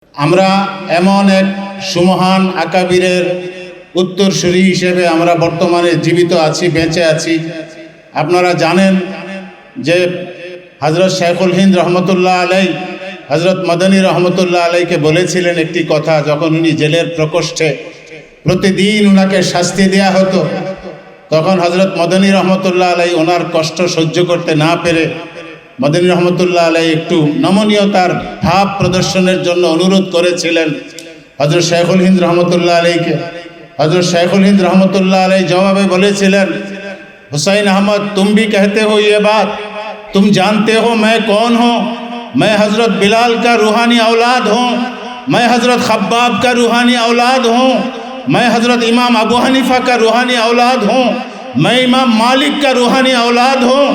আমরা এমন এক সুমহান আকাবিরের উত্তরসূরি হিসেবে আমরা বর্তমানে জীবিত আছি, বেঁচে আছি। আপনারা জানেন যে হযরত শাইখুল হিন্দ রহমতুল্লাহ আলাই হযরত মদনী রহমতুল্লাহ আলাইকে বলেছিলেন একটি কথা, যখন উনি জেলের প্রকোষ্ঠে প্রতিদিন ওনাকে শাস্তি দেয়া হতো, তখন হযরত মদনী রহমতুল্লাহ আলাই ওনার কষ্ট সহ্য করতে না পেরে মদনী রহমতুল্লাহ আলাই একটু নমনীয়তার ভাব প্রদর্শনের জন্য অনুরোধ করেছিলেন হযরত শাইখুল হিন্দ রহমতুল্লাহ আলাইকে। হযরত শাইখুল হিন্দ রহমতুল্লাহ আলাই জবাবে বলেছিলেন, হুসাইন আহমদ, तुम भी कहते हो ये बात, तुम जानते हो मैं कौन हूँ? मैं हज़रत बिलाल का रूहानी औलाद हूँ, मैं हज़रत खब्बाब का रूहानी औलाद हूँ, मैं हज़रत इमाम अबू हनीफा का रूहानी औलाद हूँ, मैं इमाम मालिक का रूहानी औलाद हूँ।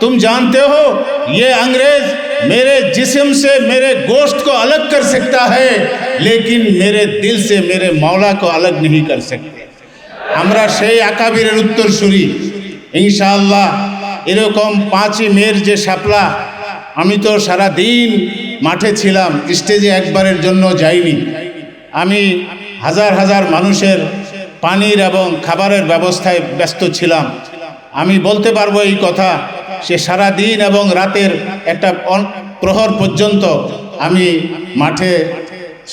तुम जानते हो ये अंग्रेज़ मेरे जिस्म से मेरे गोश्त को अलग कर सकता है, लेकिन मेरे दिल से मेरे मौला को अलग नहीं कर सकते। আমরা সেই আকাবিরের উত্তরসূরি ইনশাআল্লাহ। এরকম 5ই মের যে শাপলা, আমি তো সারা দিন মাঠে ছিলাম, স্টেজে একবারের জন্য যাইনি। আমি হাজার হাজার মানুষের পানির এবং খাবারের ব্যবস্থায় ব্যস্ত ছিলাম। আমি বলতে পারবো এই কথা, সে সারা দিন এবং রাতের একটা প্রহর পর্যন্ত আমি মাঠে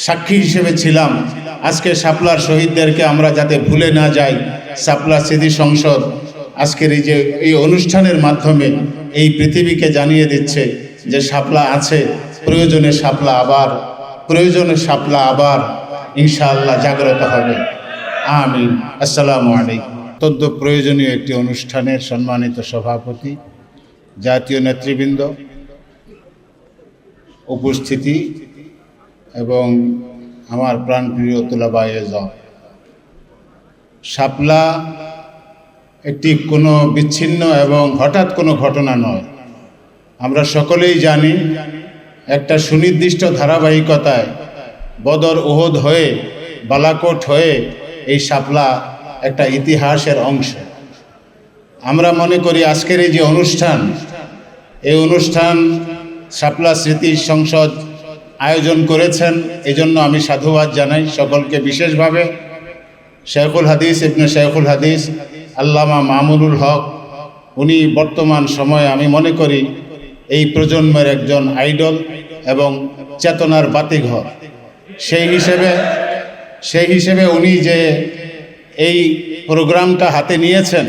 সাক্ষী হিসেবে ছিলাম। আজকে শাপলার শহীদদেরকে আমরা যাতে ভুলে না যাই, শাপলা স্মৃতি সংসদ আজকের এই অনুষ্ঠানের মাধ্যমে এই পৃথিবীকে জানিয়ে দিচ্ছে যে শাপলা আছে, প্রয়োজনে শাপলা আবার ইনশাআল্লাহ জাগ্রত হবে। আমিন। আসসালামু আলাইকুম। অত্যন্ত প্রয়োজনীয় একটি অনুষ্ঠানের সম্মানিত সভাপতি, জাতীয় নেতৃবৃন্দ, উপস্থিতি এবং আমার প্রাণপ্রিয় তোলাবায়ে যাও। শাপলা একটি কোনো বিচ্ছিন্ন এবং হঠাৎ কোনো ঘটনা নয়। আমরা সকলেই জানি একটা সুনির্দিষ্ট ধারাবাহিকতায় বদর, উহুদ হয়ে, বালাকোট হয়ে এই শাপলা একটা ইতিহাসের অংশ। আমরা মনে করি আজকের এই যে অনুষ্ঠান, এই অনুষ্ঠান শাপলা স্মৃতি সংসদ আয়োজন করেছেন, এজন্য আমি সাধুবাদ জানাই সকলকে। বিশেষভাবে শেখুল হাদিস ইবনে শেখুল হাদিস আল্লামা মামুনুল হক, উনি বর্তমান সময়ে আমি মনে করি এই প্রজন্মের একজন আইডল এবং চেতনার বাতিঘর। সেই হিসেবে উনি যে এই প্রোগ্রামটা হাতে নিয়েছেন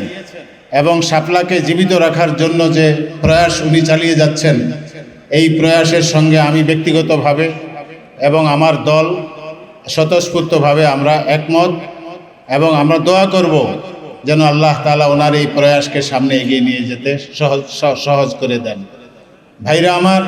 এবং শাপলাকে জীবিত রাখার জন্য যে প্রয়াস উনি চালিয়ে যাচ্ছেন, এই প্রয়াসের সঙ্গে আমি ব্যক্তিগতভাবে এবং আমার দল স্বতঃস্ফূর্তভাবে আমরা একমত, এবং আমরা দোয়া করব যেন আল্লাহ তাআলা ওনার এই প্রয়াসকে সামনে এগিয়ে নিয়ে যেতে সহজ করে দেন। ভাইরা আমার,